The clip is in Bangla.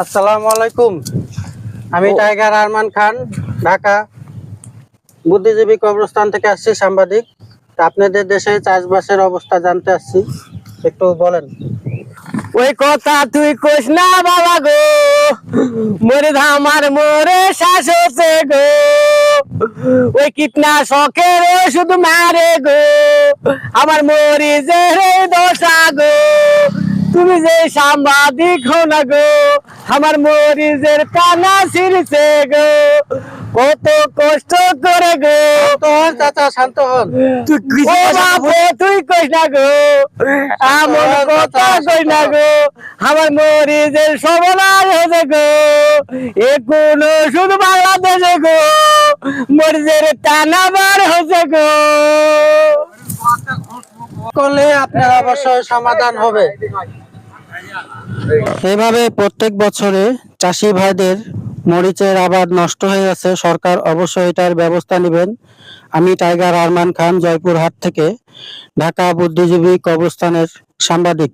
আসসালামু আলাইকুম। আমি টাইগার আরমান খান, ঢাকা বুদ্ধিজীবী কবরস্থান থেকে আসছি, সাংবাদিক। আপনাদের দেশে চাষবাসের অবস্থা জানতে আসছি, একটু বলেন। ওই কথা তুই কইস না বাবা গো, মরে ধামার মরে শ্বাস হচ্ছে গো, ওই কীটনাশকের ওষুধ মারে গো, আমার মরি যে রে দশা গো, তুমি যে সাংবাদিক হো না গো, আমার মরিজের কানা ছিঁড়ছে গো, কত কষ্ট করে গো। শান্ত হন চাচা, শান্ত হন। ও বাপে তুই কইস না গো, এমন কথা কইস না গো, আমার মরিজের সর্বনাশ হয়েছে গো, এখনো শুধু বাংলাদেশে গো, মরিজের টানা বার হয়েছে গো। করলে আপনার অবশ্যই সমাধান হবে। এভাবে প্রত্যেক বছরে চাষি ভাইদের মরিচের আবাদ নষ্ট হয়ে গেছে, সরকার অবশ্যই এটার ব্যবস্থা নেবেন। আমি টাইগার আরমান খান, জয়পুরহাট থেকে, ঢাকা বুদ্ধিজীবী কবরস্থানের সাংবাদিক।